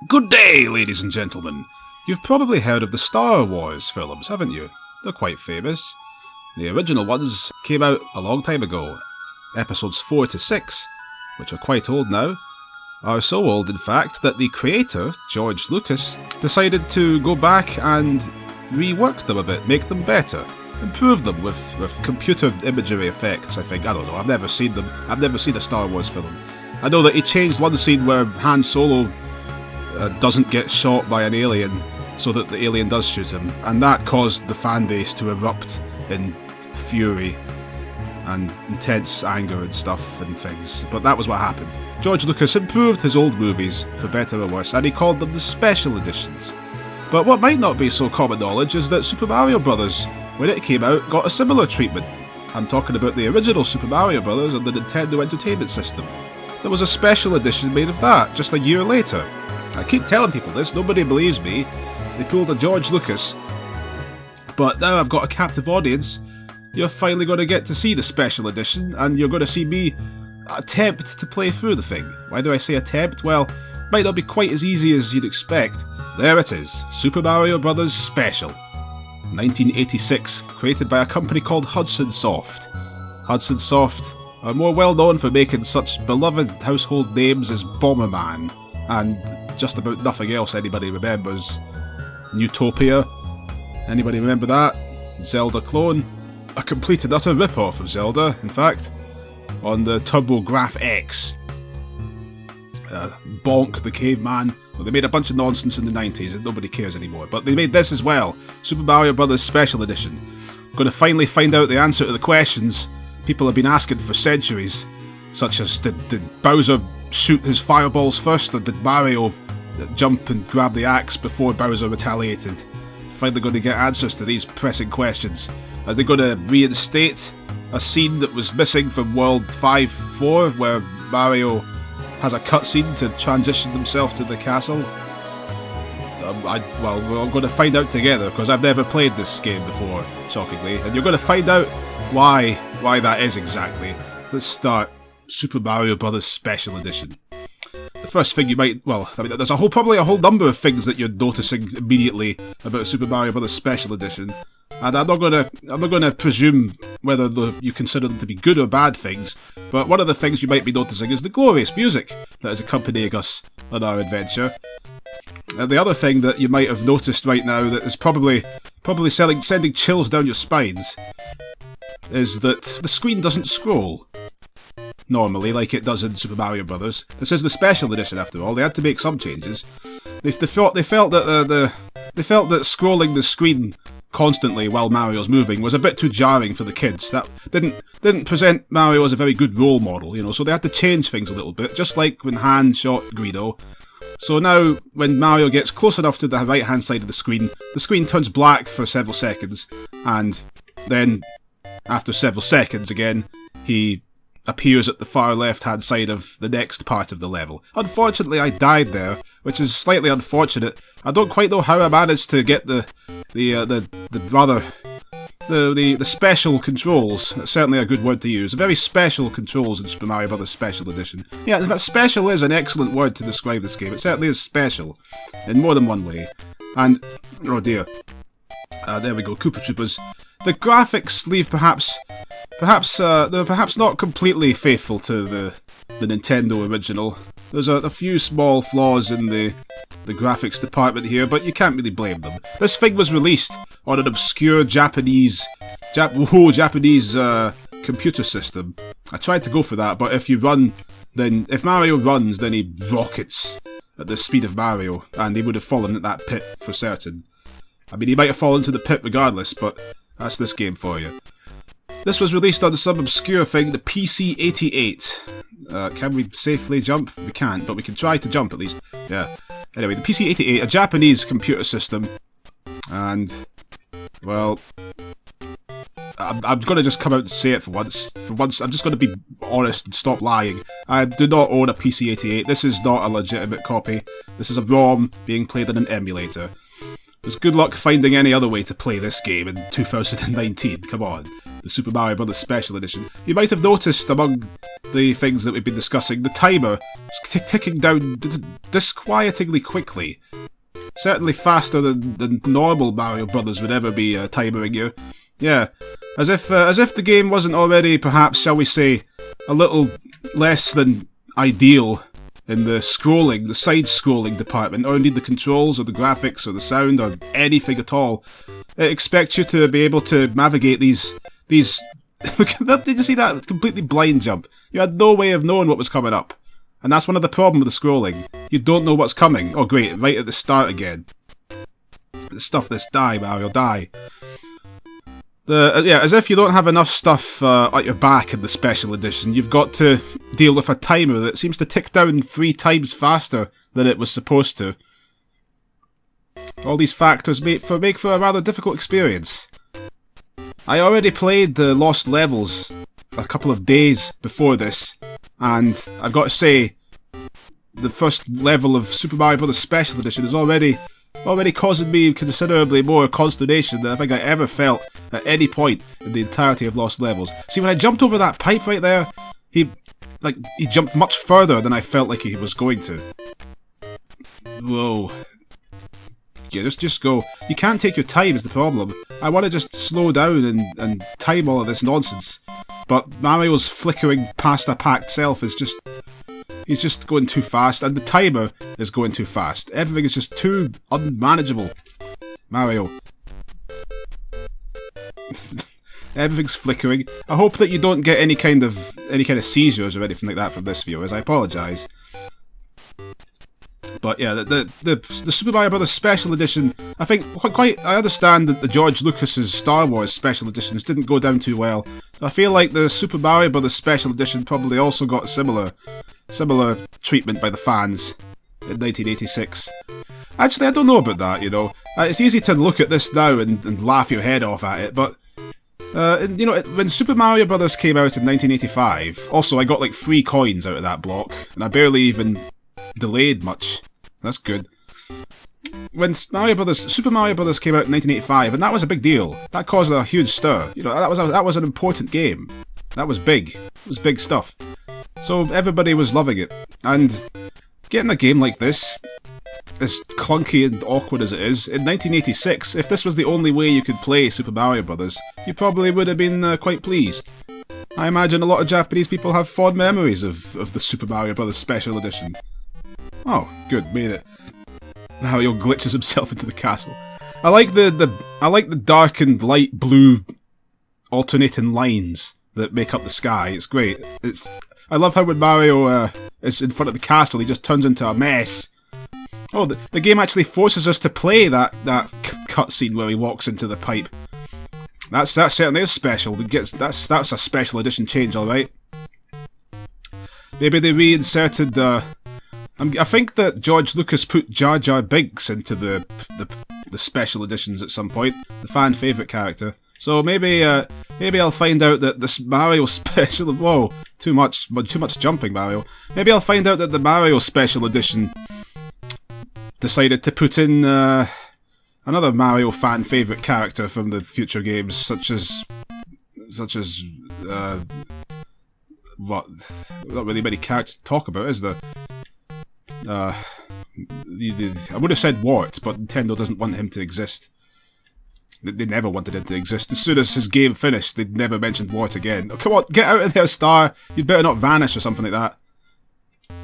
Good day, ladies and gentlemen. You've probably heard of the Star Wars films, haven't you? They're quite famous. The original ones came out a long time ago. Episodes 4 to 6, which are quite old now, are so old in fact that the creator, George Lucas, decided to go back and rework them a bit, make them better, improve them with computer imagery effects, I think. I don't know, I've never seen them. I've never seen a Star Wars film. I know that he changed one scene where Han Solo doesn't get shot by an alien so that the alien does shoot him, and that caused the fan base to erupt in fury and intense anger and stuff and things. But that was what happened. George Lucas improved his old movies, for better or worse, and he called them the special editions. But what might not be so common knowledge is that Super Mario Bros., when it came out, got a similar treatment. I'm talking about the original Super Mario Bros. On the Nintendo Entertainment System. There was a special edition made of that, just a year later. I keep telling people this, nobody believes me. They pulled a George Lucas. But now I've got a captive audience. You're finally going to get to see the special edition, and you're going to see me attempt to play through the thing. Why do I say attempt? Well, might not be quite as easy as you'd expect. There it is, Super Mario Bros. Special. 1986, created by a company called Hudson Soft. Hudson Soft are more well known for making such beloved household names as Bomberman, and just about nothing else anybody remembers. Utopia, anybody remember that? Zelda clone, a complete and utter rip-off of Zelda, in fact, on the TurboGrafx X. Bonk the Caveman. Well, they made a bunch of nonsense in the 90s and nobody cares anymore, but they made this as well, Super Mario Bros. Special Edition. Going to finally find out the answer to the questions people have been asking for centuries, such as did Bowser shoot his fireballs first, or did Mario jump and grab the axe before Bowser retaliated? Finally going to get answers to these pressing questions. Are they going to reinstate a scene that was missing from World 5-4, where Mario has a cutscene to transition himself to the castle? Well, we're going to find out together, because I've never played this game before, shockingly, and you're going to find out why that is exactly. Let's start. Super Mario Bros. Special Edition. The first thing you might, there's probably a whole number of things that you're noticing immediately about Super Mario Bros. Special Edition, and I'm not gonna presume whether you consider them to be good or bad things. But one of the things you might be noticing is the glorious music that is accompanying us on our adventure. And the other thing that you might have noticed right now that is probably sending chills down your spines is that the screen doesn't scroll normally like it does in Super Mario Bros. This is the special edition after all. They had to make some changes. They felt that scrolling the screen constantly while Mario's moving was a bit too jarring for the kids. That didn't present Mario as a very good role model, so they had to change things a little bit, just like when Han shot Guido. So now, when Mario gets close enough to the right-hand side of the screen turns black for several seconds, and then, after several seconds again, he appears at the far left-hand side of the next part of the level. Unfortunately, I died there, which is slightly unfortunate. I don't quite know how I managed to get the special controls. That's certainly a good word to use. Very special controls in Super Mario Bros. Special Edition. Yeah, in fact, special is an excellent word to describe this game. It certainly is special, in more than one way. And, oh dear. There we go, Koopa Troopas. The graphics leave they're perhaps not completely faithful to the Nintendo original. There's a few small flaws in the graphics department here, but you can't really blame them. This thing was released on an obscure Japanese computer system. I tried to go for that, but if Mario runs, then he rockets at the speed of Mario, and he would have fallen in that pit for certain. I mean, he might have fallen into the pit regardless, but that's this game for you. This was released on some obscure thing, the PC-88. Can we safely jump? We can't, but we can try to jump at least. Yeah. Anyway, the PC-88, a Japanese computer system. And, well, I'm going to just come out and say it for once. For once, I'm just going to be honest and stop lying. I do not own a PC-88. This is not a legitimate copy. This is a ROM being played on an emulator. There's good luck finding any other way to play this game in 2019, come on. the Super Mario Bros. Special Edition. You might have noticed among the things that we've been discussing, the timer is ticking down disquietingly quickly. Certainly faster than normal Mario Brothers would ever be timering you. Yeah, as if the game wasn't already, perhaps, shall we say, a little less than ideal in the scrolling, the side-scrolling department, or indeed the controls, or the graphics, or the sound, or anything at all. It expects you to be able to navigate these. Look at that! Did you see that completely blind jump? You had no way of knowing what was coming up, and that's one of the problems with the scrolling. You don't know what's coming. Oh great! Right at the start again. Stuff this. Die, Mario, die. Yeah, as if you don't have enough stuff at your back in the Special Edition, you've got to deal with a timer that seems to tick down 3 times faster than it was supposed to. All these factors make for a rather difficult experience. I already played the Lost Levels a couple of days before this, and I've got to say, the first level of Super Mario Bros. Special Edition is already causing me considerably more consternation than I think I ever felt at any point in the entirety of Lost Levels. See, when I jumped over that pipe right there, he jumped much further than I felt like he was going to. Whoa. Yeah, just go. You can't take your time is the problem. I want to just slow down and time all of this nonsense. But Mario's flickering past a packed self is just... He's just going too fast, and the timer is going too fast. Everything is just too unmanageable. Mario. Everything's flickering. I hope that you don't get any kind of seizures or anything like that from this, viewers. I apologise. But yeah, the Super Mario Bros. Special Edition, I think I understand that the George Lucas's Star Wars Special Editions didn't go down too well. I feel like the Super Mario Bros. Special Edition probably also got similar treatment by the fans in 1986. Actually, I don't know about that, you know. It's easy to look at this now and laugh your head off at it, but you know, when Super Mario Bros. Came out in 1985, also I got like 3 coins out of that block, and I barely even delayed much. That's good. When Super Mario Bros. Came out in 1985, and that was a big deal. That caused a huge stir. You know, that was an important game. That was big. It was big stuff. So everybody was loving it. And getting a game like this, as clunky and awkward as it is, in 1986, if this was the only way you could play Super Mario Bros., you probably would have been quite pleased. I imagine a lot of Japanese people have fond memories of the Super Mario Bros. Special Edition. Oh, good, made it. Now he glitches himself into the castle. I like the dark and light blue alternating lines that make up the sky. It's great. I love how when Mario is in front of the castle, he just turns into a mess. Oh, the game actually forces us to play that cutscene where he walks into the pipe. That certainly is special. That's a special edition change, all right. Maybe they reinserted. I think that George Lucas put Jar Jar Binks into the special editions at some point, the fan favourite character. So maybe I'll find out that this Mario special... Whoa, too much jumping, Mario. Maybe I'll find out that the Mario special edition decided to put in another Mario fan favourite character from the future games, such as what? Not really many characters to talk about, is there? I would have said Wart, but Nintendo doesn't want him to exist. They never wanted him to exist. As soon as his game finished, they'd never mentioned Wart again. Oh, come on, get out of there, Star! You'd better not vanish or something like that.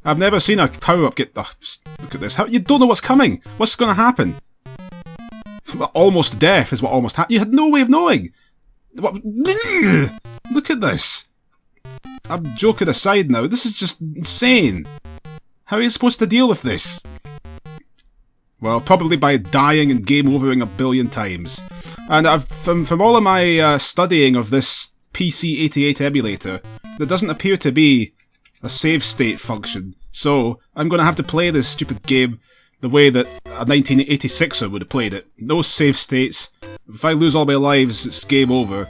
I've never seen a power-up get... Oh, look at this. You don't know what's coming! What's going to happen? Almost death is what almost happened. You had no way of knowing! What? Look at this! I'm joking aside now. This is just insane. How are you supposed to deal with this? Well, probably by dying and game overing a billion times. And from all of my studying of this PC-88 emulator, there doesn't appear to be a save state function. So I'm going to have to play this stupid game the way that a 1986er would have played it. No save states. If I lose all my lives, it's game over.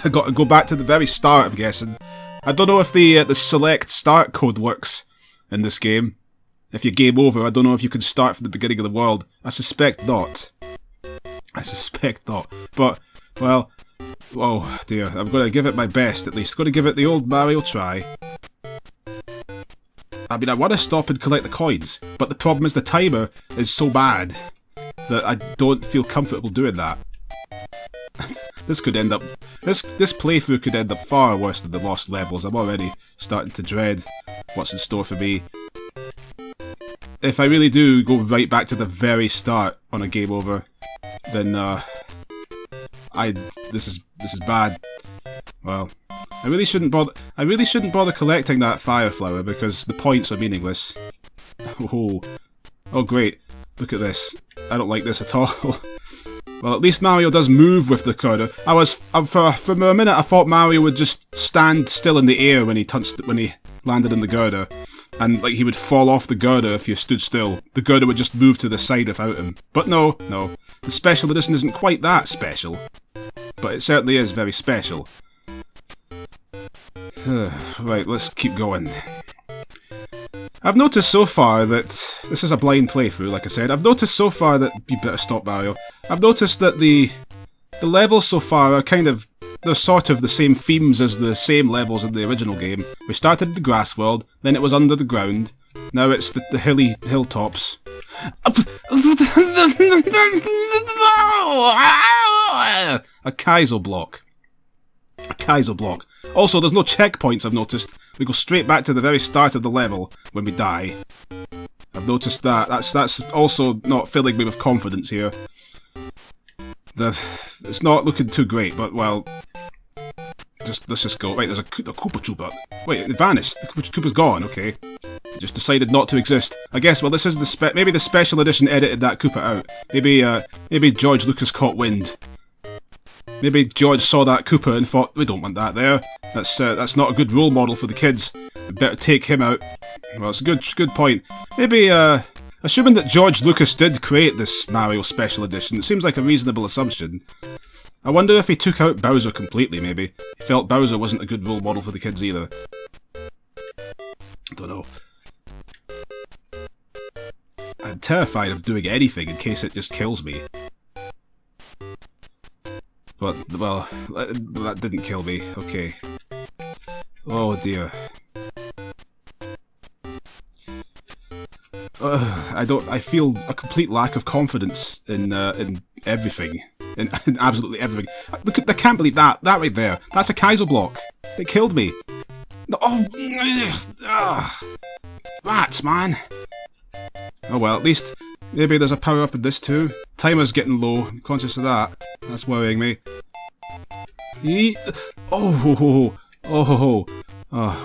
I've got to go back to the very start, I'm guessing. I don't know if the select start code works in this game. If you're game over, I don't know if you can start from the beginning of the world. I suspect not. But, well, Oh dear, I'm going to give it my best at least. Going to give it the old Mario try. I mean, I want to stop and collect the coins, but the problem is the timer is so bad that I don't feel comfortable doing that. This could end up... This playthrough could end up far worse than the lost levels. I'm already starting to dread what's in store for me. If I really do go right back to the very start on a game over, then this is bad. Well, I really shouldn't bother collecting that fire flower because the points are meaningless. Oh great. Look at this. I don't like this at all. Well, at least Mario does move with the cursor. For a minute I thought Mario would just stand still in the air when he landed in the girder. And like he would fall off the girder if you stood still. The girder would just move to the side without him. But no. The special edition isn't quite that special. But it certainly is very special. Right, let's keep going. I've noticed so far that... This is a blind playthrough, like I said. I've noticed so far that... You better stop, Mario. I've noticed that the levels so far are kind of... They're sort of the same themes as the same levels in the original game. We started the grass world, then it was under the ground. Now it's the hilly hilltops. A Kaizo block. A Kaizo block. Also, there's no checkpoints, I've noticed. We go straight back to the very start of the level when we die. I've noticed that. That's also not filling me with confidence here. It's not looking too great, but well... let's just go. Right, there's a Koopa Troopa. Wait, it vanished. The Koopa Troopa's gone, okay. It just decided not to exist. I guess, well, this is maybe the special edition edited that Koopa out. Maybe George Lucas caught wind. Maybe George saw that Koopa and thought, we don't want that there. That's not a good role model for the kids. We better take him out. Well, it's a good point. Maybe, assuming that George Lucas did create this Mario Special Edition, it seems like a reasonable assumption. I wonder if he took out Bowser completely, maybe. He felt Bowser wasn't a good role model for the kids either. I don't know. I'm terrified of doing anything in case it just kills me. But, well, that didn't kill me. Okay. Oh dear. I feel a complete lack of confidence in everything. In absolutely everything. Look, I can't believe that. That right there. That's a Kaizo block. It killed me. Oh, rats, man. Oh well, at least maybe there's a power up in this too. Timer's getting low. I'm conscious of that. That's worrying me. Oh,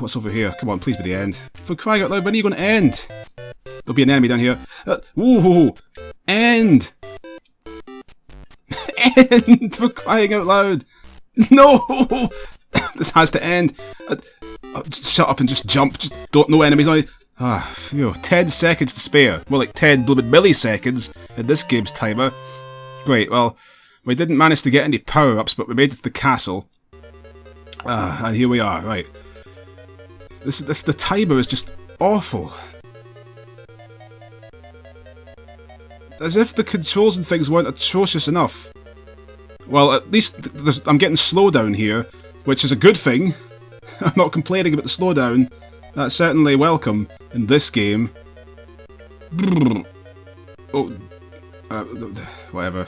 what's over here? Come on, please be the end. For crying out loud, when are you going to end? There'll be an enemy down here. End! End! For crying out loud! No! This has to end. Shut up and just jump. Just don't know enemies on it. 10 seconds to spare. More like 10 blooming milliseconds in this game's timer. Great, well, we didn't manage to get any power-ups, but we made it to the castle. And here we are, right. The timer is just awful. As if the controls and things weren't atrocious enough. Well, at least I'm getting slowdown here, which is a good thing. I'm not complaining about the slowdown. That's certainly welcome in this game. Oh, whatever.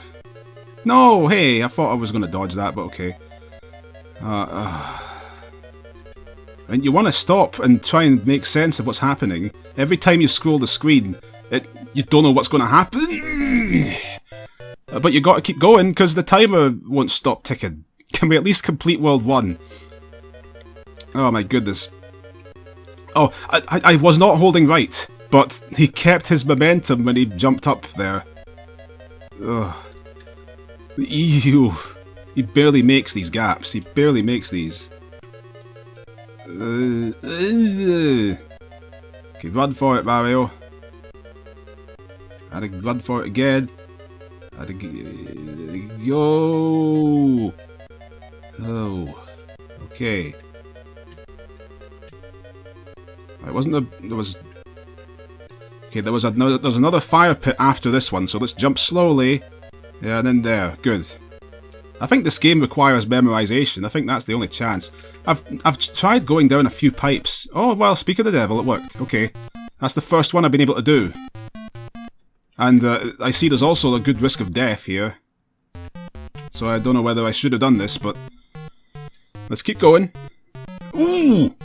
No, hey, I thought I was going to dodge that, but okay. And you want to stop and try and make sense of what's happening. Every time you scroll the screen, you don't know what's going to happen. But you got to keep going because the timer won't stop ticking. Can we at least complete World 1? Oh my goodness. Oh, I was not holding right, but he kept his momentum when he jumped up there. Ugh. Ew. He barely makes these gaps. He barely makes these. Okay, run for it, Mario. And run for it again. And go. Oh. Okay. It wasn't there was. Okay, there was another fire pit after this one, so let's jump slowly. Yeah, and then there. Good. I think this game requires memorization. I think that's the only chance. I've tried going down a few pipes. Oh, well, speak of the devil, it worked. Okay. That's the first one I've been able to do. And I see there's also a good risk of death here. So I don't know whether I should have done this, but... let's keep going. Ooh!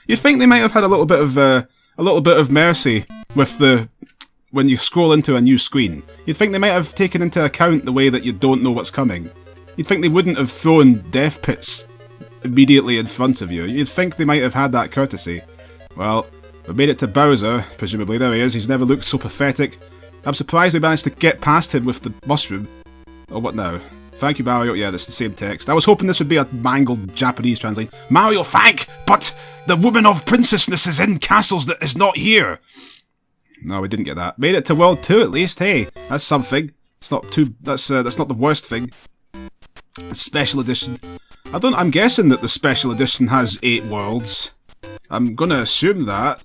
You'd think they might have had a little bit of mercy with the... when you scroll into a new screen. You'd think they might have taken into account the way that you don't know what's coming. You'd think they wouldn't have thrown death pits immediately in front of you. You'd think they might have had that courtesy. Well, we made it to Bowser, presumably. There he is. He's never looked so pathetic. I'm surprised we managed to get past him with the mushroom. Oh, what now? Thank you, Mario. Yeah, that's the same text. I was hoping this would be a mangled Japanese translation. Mario, thank, but the woman of princessness is in castles that is not here. No, we didn't get that. Made it to World 2 at least. Hey, that's something. It's not too. That's not the worst thing. Special edition. I'm guessing that the special edition has 8 worlds. I'm gonna assume that.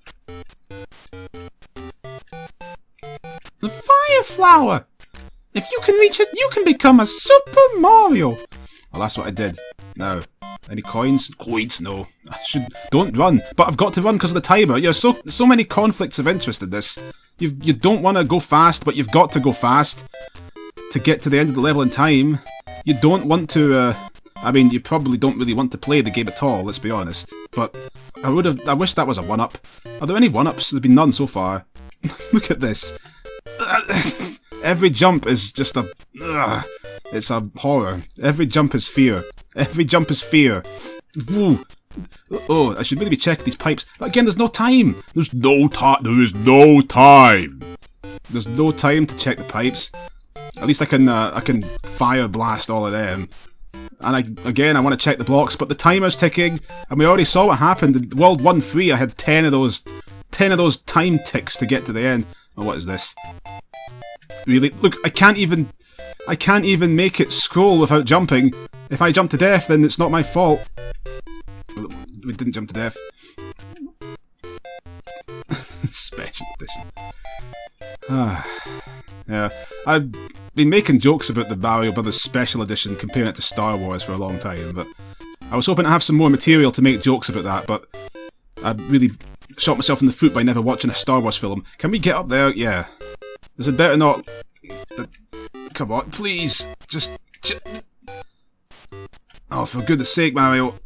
The fire flower. If you can reach it, you can become a Super Mario. Well, that's what I did. Now, any coins? Coins? No. Don't run. But I've got to run because of the timer. There's so many conflicts of interest in this. You don't want to go fast, but you've got to go fast to get to the end of the level in time. You don't want to. I mean, you probably don't really want to play the game at all. Let's be honest. But I wish that was a 1-up. Are there any 1-ups? There's been none so far. Look at this. Every jump is just a... it's a horror. Every jump is fear. Every jump is fear. Woo. Oh, I should really be checking these pipes. But again, there's no time. There's no time. There is no time. There's no time to check the pipes. At least I can fire blast all of them. And I want to check the blocks, but the timer's ticking, and we already saw what happened. In World 1-3, I had 10 of those time ticks to get to the end. Oh, what is this? Really? Look, I can't even make it scroll without jumping. If I jump to death, then it's not my fault. We didn't jump to death. Special edition. Yeah, I've been making jokes about the Mario Brothers Special Edition, comparing it to Star Wars for a long time, but I was hoping to have some more material to make jokes about that, but I really shot myself in the foot by never watching a Star Wars film. Can we get up there? Yeah. Is it better not... come on, please! Just... oh, for goodness sake, Mario.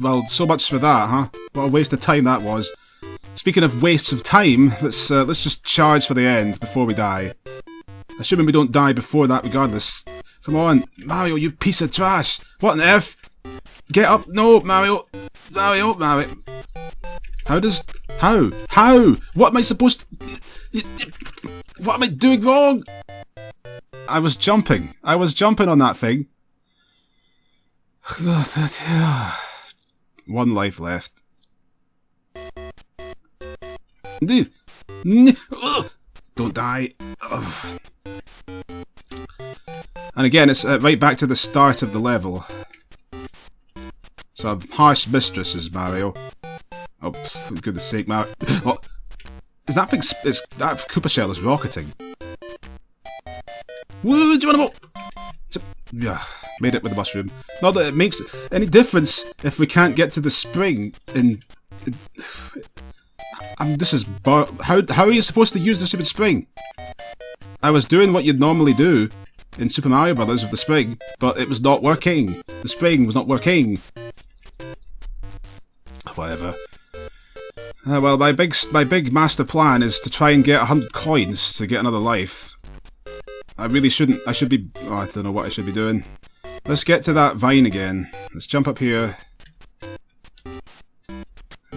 Well, so much for that, huh? What a waste of time that was. Speaking of wastes of time, let's just charge for the end before we die. Assuming we don't die before that regardless. Come on, Mario, you piece of trash! What on earth? Get up! No, Mario! Mario! How? What am I supposed to... what am I doing wrong? I was jumping on that thing. 1 life left. Don't die. Ugh. And again, it's right back to the start of the level. Some harsh mistresses, Mario. Oh, for goodness sake, Mario. Oh, is that thing... that Koopa shell is rocketing. Woo, do you want to... yeah, made it with the mushroom. Not that it makes any difference if we can't get to the spring in... this is... how are you supposed to use the stupid spring? I was doing what you'd normally do in Super Mario Brothers with the spring, but it was not working. The spring was not working. Whatever. Well, my big master plan is to try and get 100 coins to get another life. I really shouldn't. I should be... oh, I don't know what I should be doing. Let's get to that vine again. Let's jump up here.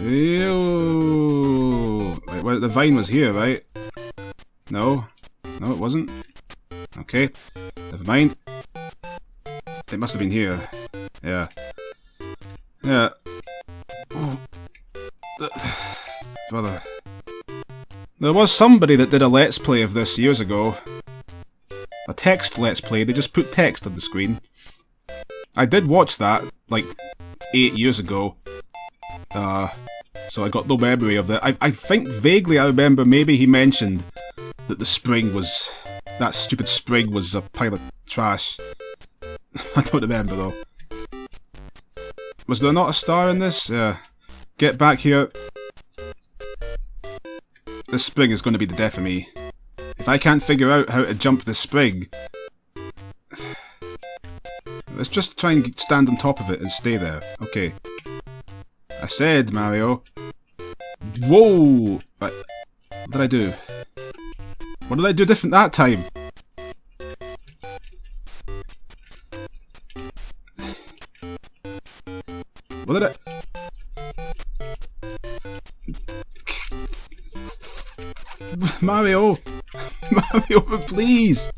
Ew. Wait, well, the vine was here, right? No? No, it wasn't? Okay. Never mind. It must have been here. Yeah. Yeah. Oh. Brother. There was somebody that did a Let's Play of this years ago. A text Let's Play. They just put text on the screen. I did watch that, like, 8 years ago. So I got no memory of that. I think vaguely I remember maybe he mentioned that the spring was... That stupid spring was a pile of trash. I don't remember though. Was there not a star in this? Yeah. Get back here. This spring is going to be the death of me. If I can't figure out how to jump this spring... Let's just try and stand on top of it and stay there. Okay. I said, Mario. Whoa! What did I do? What did I do different that time? What did I... Mario! Mario, please!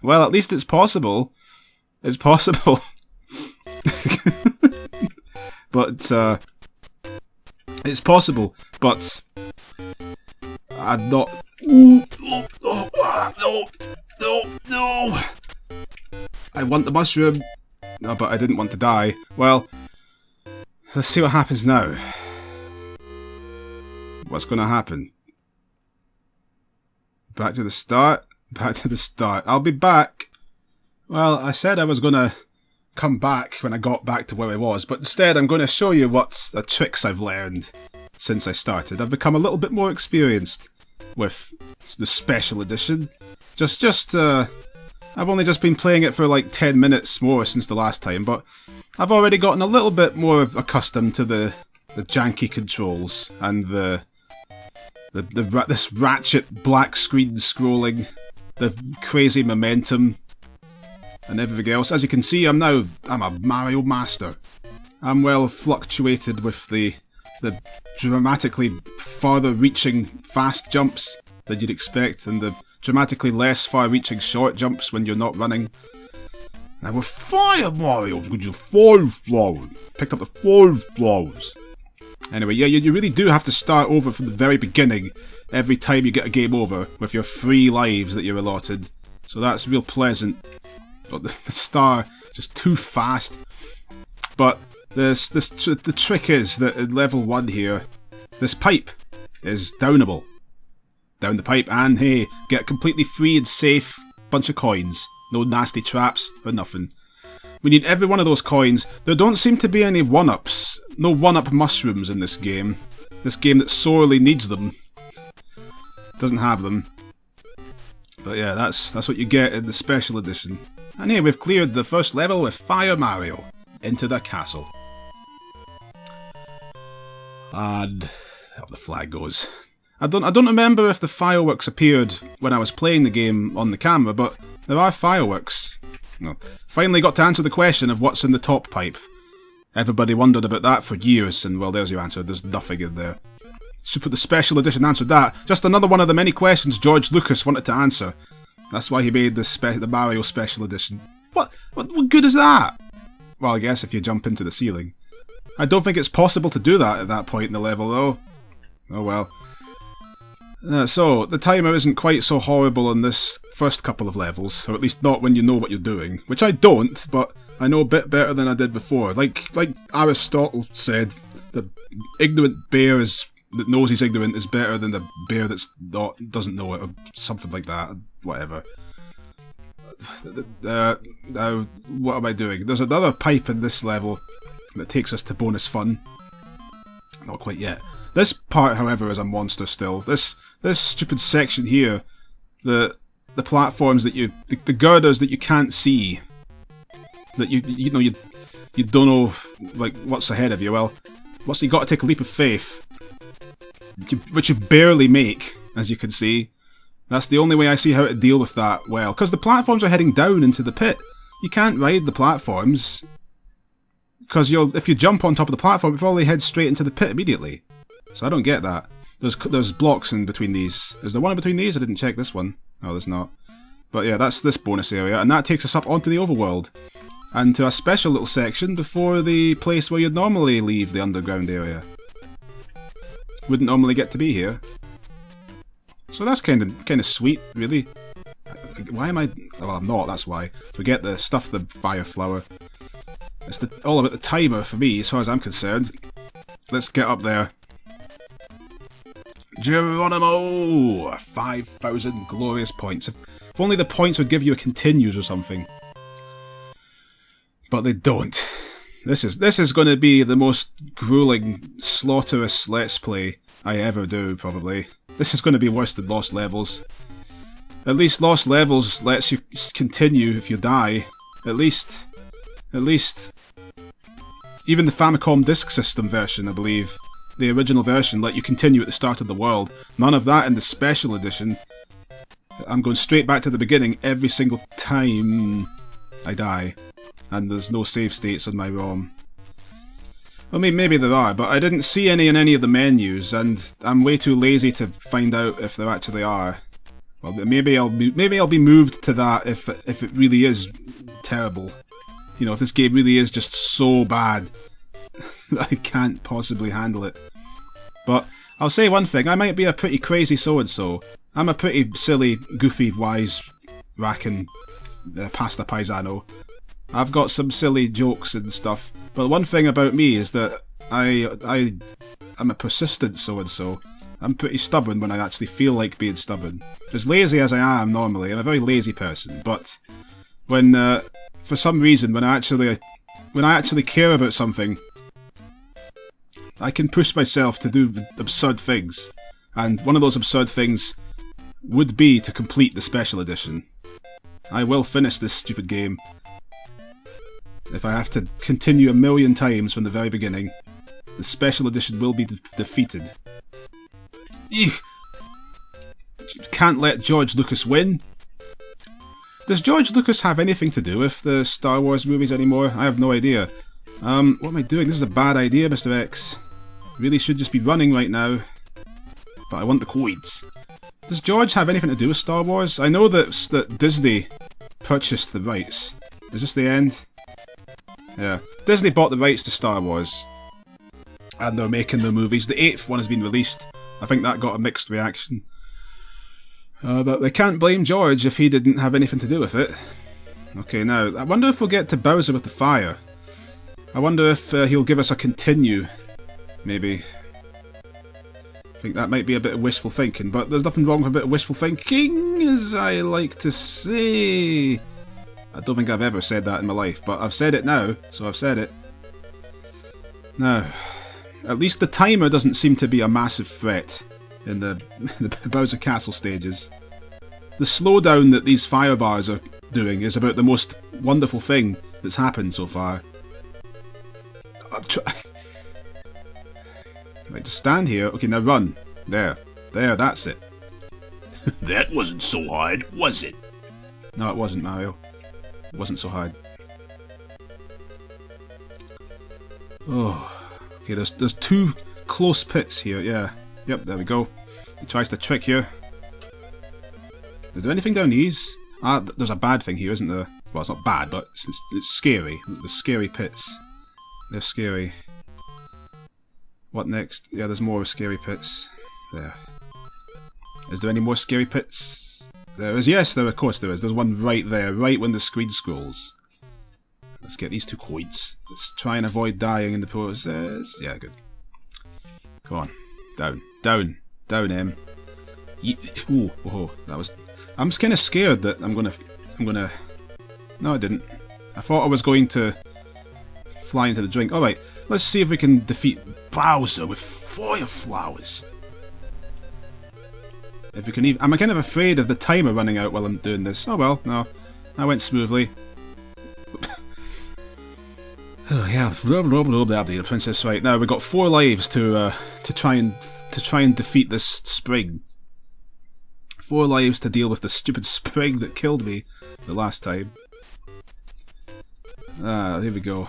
Well, at least it's possible. It's possible. But, it's possible, but I'm not... No! I want the mushroom. No, but I didn't want to die. Well, let's see what happens now. What's going to happen? Back to the start. Back to the start. I'll be back. Well, I said I was going to come back when I got back to where I was, but instead I'm going to show you what the tricks I've learned since I started. I've become a little bit more experienced with the special edition. I've only just been playing it for like 10 minutes more since the last time, but I've already gotten a little bit more accustomed to the janky controls and this ratchet black screen scrolling, the crazy momentum, and everything else. As you can see, I'm a Mario master. I'm well fluctuated with the dramatically farther reaching fast jumps that you'd expect, and the dramatically less far-reaching short jumps when you're not running. Now with fire Mario, with your 5 flowers. Picked up the 5 flowers. Anyway, yeah, you really do have to start over from the very beginning every time you get a game over with your 3 lives that you're allotted. So that's real pleasant. But the star just too fast. But the trick is that in level 1 here, this pipe is downable. Down the pipe, and hey, get completely free and safe bunch of coins. No nasty traps or nothing. We need every one of those coins. There don't seem to be any one-ups. No one-up mushrooms in this game. This game that sorely needs them. Doesn't have them. But yeah, that's what you get in the special edition. And here we've cleared the first level with Fire Mario into the castle. And up the flag goes. I don't remember if the fireworks appeared when I was playing the game on the camera, but there are fireworks. No. Finally got to answer the question of what's in the top pipe. Everybody wondered about that for years, and well, there's your answer. There's nothing in there. Super the special edition answered that. Just another one of the many questions George Lucas wanted to answer. That's why he made the Mario special edition. What good is that? Well, I guess if you jump into the ceiling. I don't think it's possible to do that at that point in the level, though. Oh well. So, the timer isn't quite so horrible on this first couple of levels, or at least not when you know what you're doing. Which I don't, but I know a bit better than I did before. Like Aristotle said, the ignorant bear that knows he's ignorant is better than the bear doesn't know it, or something like that. Whatever. Now, what am I doing? There's another pipe in this level that takes us to bonus fun. Not quite yet. This part, however, is a monster still. This stupid section here, the platforms that the girders that you can't see, that you don't know like what's ahead of you. Well, you got to take a leap of faith, which you barely make, as you can see. That's the only way I see how to deal with that well, because the platforms are heading down into the pit. You can't ride the platforms, because if you jump on top of the platform, you probably head straight into the pit immediately. So I don't get that. There's blocks in between these. Is there one in between these? I didn't check this one. No, there's not. But yeah, that's this bonus area, and that takes us up onto the overworld. And to a special little section before the place where you'd normally leave the underground area. Wouldn't normally get to be here. So that's kind of sweet, really. Why am I... Well, I'm not, that's why. Forget the stuff, the fire flower. It's all about the timer for me, as far as I'm concerned. Let's get up there. Geronimo! 5,000 glorious points. If only the points would give you a continues or something. But they don't. This is going to be the most grueling, slaughterous Let's Play I ever do, probably. This is going to be worse than Lost Levels. At least Lost Levels lets you continue if you die. At least... Even the Famicom Disk System version, I believe. The original version let you continue at the start of the world. None of that in the Special Edition. I'm going straight back to the beginning every single time I die. And there's no save states on my ROM. Well, maybe there are, but I didn't see any in any of the menus, and I'm way too lazy to find out if there actually are. Well, maybe I'll be moved to that if it really is terrible. You know, if this game really is just so bad that I can't possibly handle it. But I'll say one thing, I might be a pretty crazy so-and-so. I'm a pretty silly, goofy, wise, racking pasta paisano. I've got some silly jokes and stuff, but one thing about me is that I'm a persistent so-and-so. I'm pretty stubborn when I actually feel like being stubborn. As lazy as I am normally, I'm a very lazy person, but when, for some reason, when I actually care about something, I can push myself to do absurd things. And one of those absurd things would be to complete the Special Edition. I will finish this stupid game. If I have to continue a million times from the very beginning, the Special Edition will be defeated. Eek. Can't let George Lucas win. Does George Lucas have anything to do with the Star Wars movies anymore? I have no idea. What am I doing? This is a bad idea, Mr. X. Really should just be running right now. But I want the coins. Does George have anything to do with Star Wars? I know that Disney purchased the rights. Is this the end? Yeah. Disney bought the rights to Star Wars. And they're making the movies. The 8th one has been released. I think that got a mixed reaction. But they can't blame George if he didn't have anything to do with it. Okay, now, I wonder if we'll get to Bowser with the fire. I wonder if he'll give us a continue. Maybe. I think that might be a bit of wishful thinking, but there's nothing wrong with a bit of wishful thinking, as I like to say. I don't think I've ever said that in my life, but I've said it now, so I've said it. Now, at least the timer doesn't seem to be a massive threat in the Bowser Castle stages. The slowdown that these fire bars are doing is about the most wonderful thing that's happened so far. Right, just stand here. Okay, now run. There, that's it. That wasn't so hard, was it? No, it wasn't, Mario. It wasn't so hard. Oh, okay. There's two close pits here. Yeah. Yep. There we go. He tries to trick you. Is there anything down these? There's a bad thing here, isn't there? Well, it's not bad, but it's scary. The scary pits. They're scary. What next? Yeah, there's more scary pits. There. Is there any more scary pits? There is. Yes, of course there is. There's one right there, right when the screen scrolls. Let's get these 2 coins. Let's try and avoid dying in the process. Yeah, good. Come on. Down. Down. Down, M. Ooh, whoa, that was... I'm just kind of scared that I'm gonna... No, I didn't. I thought I was going to fly into the drink. Alright, let's see if we can defeat Bowser with fire flowers. If we can even... I'm kind of afraid of the timer running out while I'm doing this. Oh well, no. That went smoothly. Oh yeah, the princess. Right now we've got 4 lives to try and defeat this spring. 4 lives to deal with the stupid spring that killed me the last time. Here we go.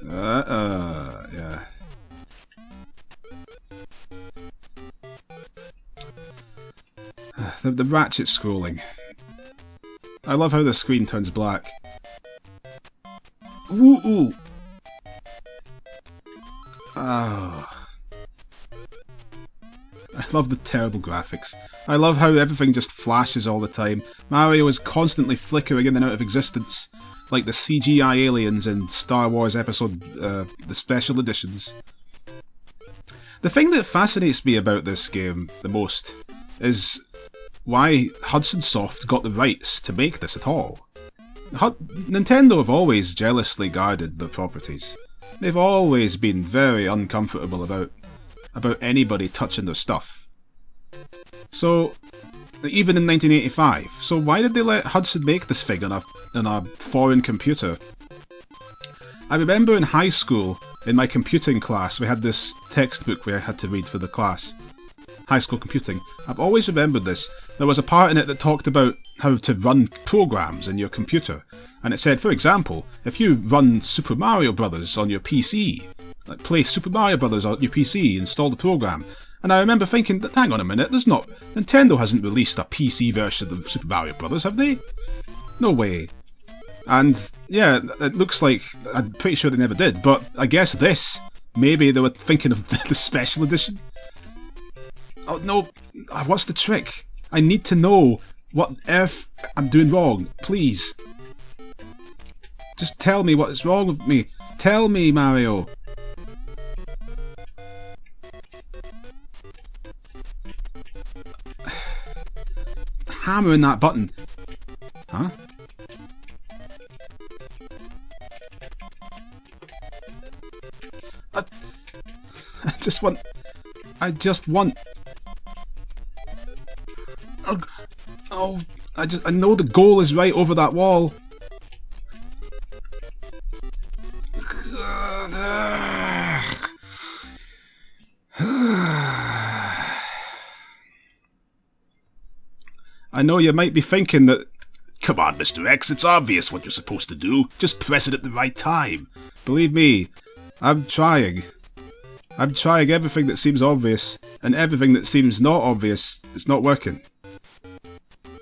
Yeah. The ratchet scrolling. I love how the screen turns black. Ooh, ooh. Oh. love the terrible graphics. I love how everything just flashes all the time. Mario is constantly flickering in and out of existence, like the CGI aliens in Star Wars episode, the special editions. The thing that fascinates me about this game the most is why Hudson Soft got the rights to make this at all. Nintendo have always jealously guarded their properties. They've always been very uncomfortable about anybody touching their stuff. So, even in 1985, so why did they let Hudson make this thing on a foreign computer? I remember in high school, in my computing class, we had this textbook we had to read for the class. High school computing. I've always remembered this. There was a part in it that talked about how to run programs in your computer. And it said, for example, if you run Super Mario Brothers on your PC, like play Super Mario Brothers on your PC, install the program. And I remember thinking, hang on a minute, Nintendo hasn't released a PC version of Super Mario Brothers, have they? No way. And yeah, it looks like, I'm pretty sure they never did, but I guess maybe they were thinking of the special edition. Oh no, what's the trick? I need to know what earth I'm doing wrong, please. Just tell me what is wrong with me. Tell me, Mario. Hammering that button. Huh? I just want... Oh, I know the goal is right over that wall. I know you might be thinking that... Come on, Mr. X, it's obvious what you're supposed to do. Just press it at the right time. Believe me, I'm trying. I'm trying everything that seems obvious, and everything that seems not obvious, it's not working.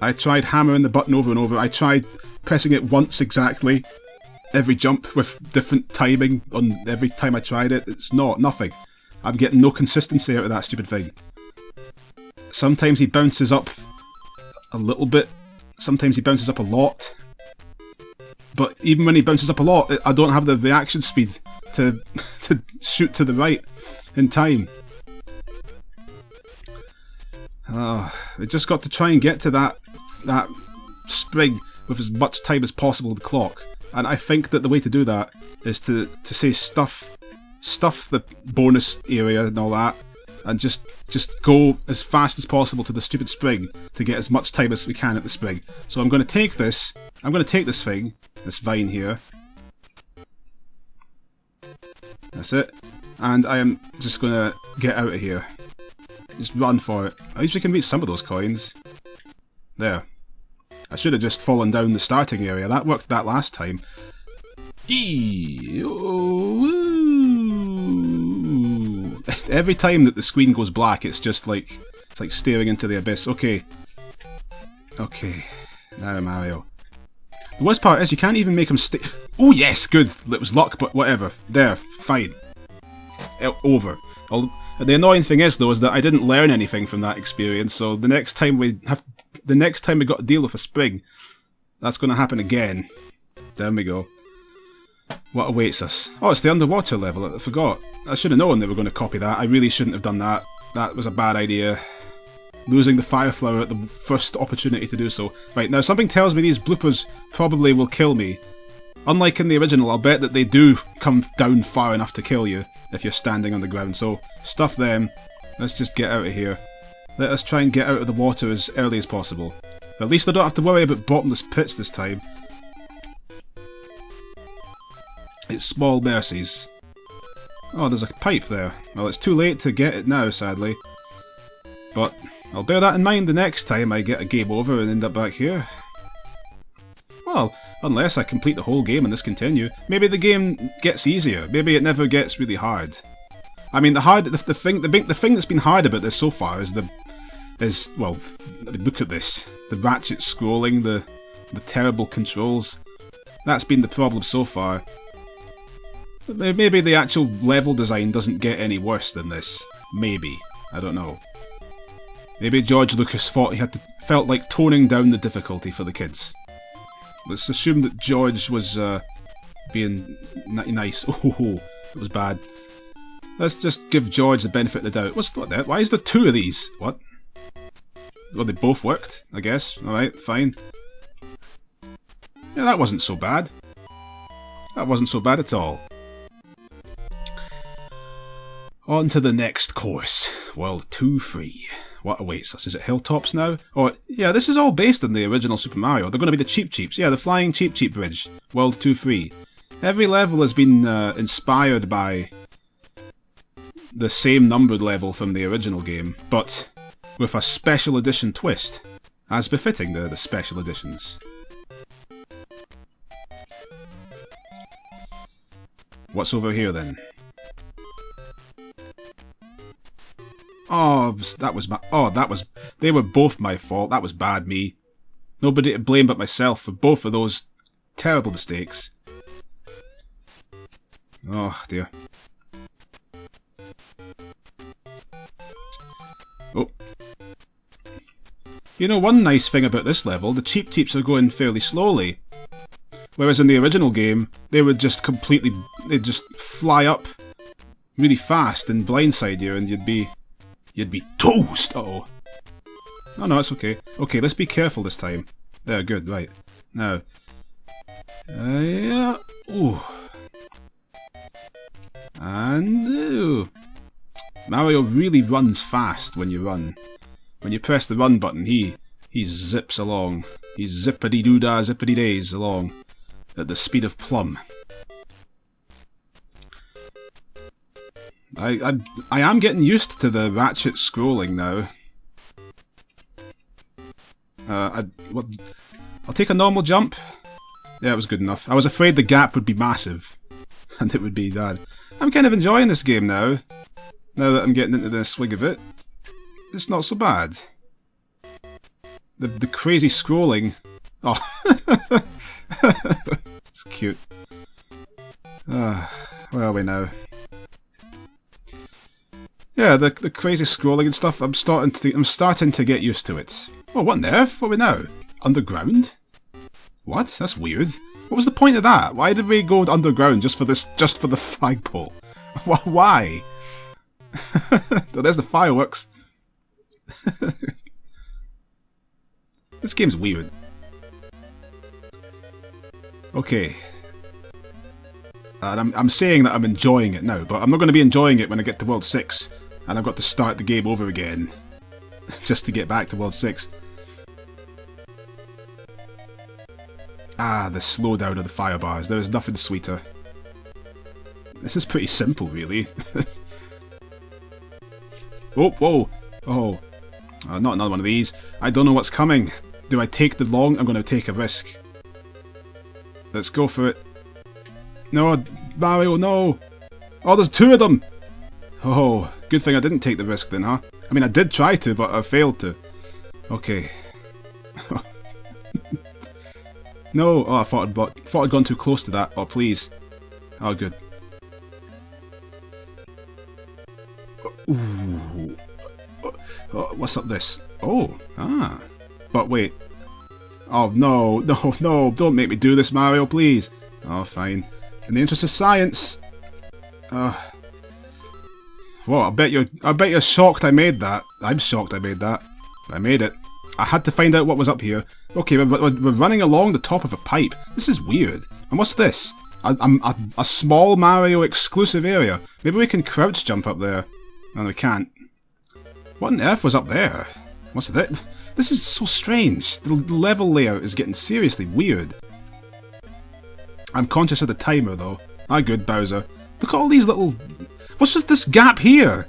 I tried hammering the button over and over. I tried pressing it once exactly, every jump with different timing on every time I tried it. It's nothing. I'm getting no consistency out of that stupid thing. Sometimes he bounces up a little bit, sometimes he bounces up a lot. But even when he bounces up a lot, I don't have the reaction speed to shoot to the right in time. We just got to try and get to that spring with as much time as possible on the clock. And I think that the way to do that is to say stuff the bonus area and all that, and just go as fast as possible to the stupid spring to get as much time as we can at the spring. So I'm going to take this thing, this vine here. That's it. And I am just going to get out of here. Just run for it. At least we can reach some of those coins. There. I should have just fallen down the starting area. That worked that last time. Every time that the screen goes black, it's just like staring into the abyss. Okay. Now Mario. The worst part is you can't even make him stay. Oh yes, good. It was luck, but whatever. There, fine. Over. The annoying thing is though, is that I didn't learn anything from that experience. So the next time we got to deal with a spring, that's going to happen again. There we go. What awaits us? Oh, it's the underwater level. I forgot. I should have known they were going to copy that. I really shouldn't have done that. That was a bad idea. Losing the fire flower at the first opportunity to do so. Right, now something tells me these bloopers probably will kill me. Unlike in the original, I'll bet that they do come down far enough to kill you if you're standing on the ground. So, stuff them. Let's just get out of here. Let us try and get out of the water as early as possible. At least I don't have to worry about bottomless pits this time. It's small mercies. Oh, there's a pipe there. Well, it's too late to get it now, sadly. But I'll bear that in mind the next time I get a game over and end up back here. Well, unless I complete the whole game and this continue. Maybe the game gets easier. Maybe it never gets really hard. I mean, the thing that's been hard about this so far is well, I mean, look at this. The ratchet scrolling, the terrible controls. That's been the problem so far. Maybe the actual level design doesn't get any worse than this. Maybe. I don't know. Maybe George Lucas thought he felt like toning down the difficulty for the kids. Let's assume that George was being nice. Oh, it was bad. Let's just give George the benefit of the doubt. What the? Why is there two of these? What? Well, they both worked, I guess. Alright, fine. Yeah, that wasn't so bad. That wasn't so bad at all. On to the next course. World 2-3. What awaits us? Is it Hilltops now? Oh, yeah, this is all based on the original Super Mario. They're going to be the Cheep Cheeps. Yeah, the Flying Cheep Cheep Bridge. World 2-3. Every level has been inspired by the same numbered level from the original game, but with a special edition twist, as befitting the special editions. What's over here then? Oh, that was my... Oh, that was... They were both my fault. That was bad me. Nobody to blame but myself for both of those terrible mistakes. Oh, dear. Oh. You know, one nice thing about this level, the Cheep Cheeps are going fairly slowly. Whereas in the original game, they would just completely... They'd just fly up really fast and blindside you, and you'd be toast! Uh-oh. Oh no, it's okay. Okay, let's be careful this time. There, good, right. Now. Yeah. Ooh. And... Ooh. Mario really runs fast when you run. When you press the run button, he zips along. He's zippity-doo-dah, zippity-days along. At the speed of plumb. I am getting used to the ratchet scrolling now. I'll take a normal jump. Yeah, it was good enough. I was afraid the gap would be massive. And it would be bad. I'm kind of enjoying this game now. Now that I'm getting into the swing of it. It's not so bad. The crazy scrolling... Oh. It's cute. Where are we now? Yeah, the crazy scrolling and stuff, I'm starting to get used to it. Oh, what on earth? What are we now? Underground? What? That's weird. What was the point of that? Why did we go underground just for the flagpole? Why? Oh, there's the fireworks. This game's weird. Okay. And I'm saying that I'm enjoying it now, but I'm not going to be enjoying it when I get to World 6. And I've got to start the game over again. Just to get back to World 6. Ah, the slowdown of the fire bars. There is nothing sweeter. This is pretty simple, really. Oh, whoa. Oh. Not another one of these. I don't know what's coming. Do I take the long? I'm going to take a risk. Let's go for it. No, Mario, no. Oh, there's two of them. Oh, good thing I didn't take the risk then, huh? I mean, I did try to, but I failed to. Okay. No. Oh, I thought I'd gone too close to that. Oh, please. Oh, good. Ooh. Oh, what's up this? Oh, ah. But wait. Oh, no, no, no. Don't make me do this, Mario, please. Oh, fine. In the interest of science. Well, I bet you're shocked I made that. I'm shocked I made that. I made it. I had to find out what was up here. Okay, we're running along the top of a pipe. This is weird. And what's this? A small Mario exclusive area. Maybe we can crouch jump up there. No, we can't. What on earth was up there? What's that? This is so strange. The level layout is getting seriously weird. I'm conscious of the timer though. Ah, good, Bowser. Look at all these little... What's with this gap here?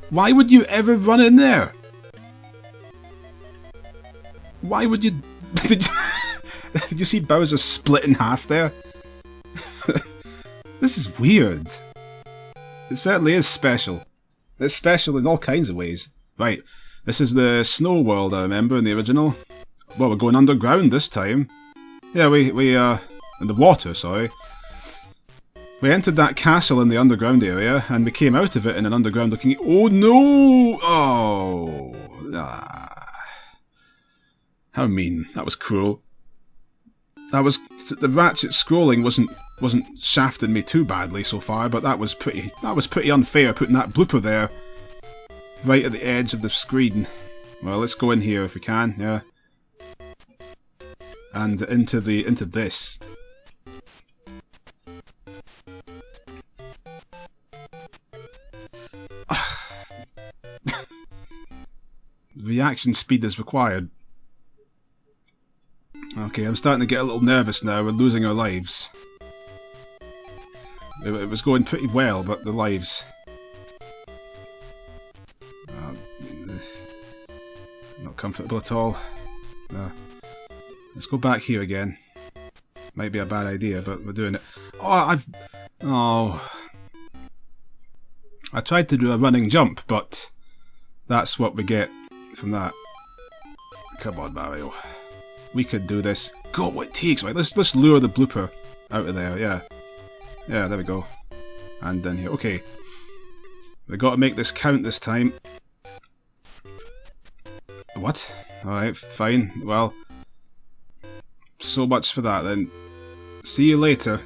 Why would you ever run in there? Why would you... Did you see Bowser split in half there? This is weird. It certainly is special. It's special in all kinds of ways. Right, this is the snow world I remember in the original. Well, we're going underground this time. Yeah, in the water, sorry. We entered that castle in the underground area, and we came out of it in an underground looking... Oh no! Oh! How mean. That was cruel. The ratchet scrolling wasn't shafting me too badly so far, but that was pretty unfair, putting that blooper there right at the edge of the screen. Well, let's go in here if we can, yeah. And into this. Reaction speed is required. Okay, I'm starting to get a little nervous now. We're losing our lives. It was going pretty well, but the lives... not comfortable at all. Let's go back here again. Might be a bad idea, but we're doing it. I tried to do a running jump, but that's what we get from that. Come on, Mario. We could do this. God, what it takes, right? Let's lure the blooper out of there, yeah. Yeah, there we go. And down here. Okay. We got to make this count this time. What? Alright, fine. Well, so much for that then. See you later.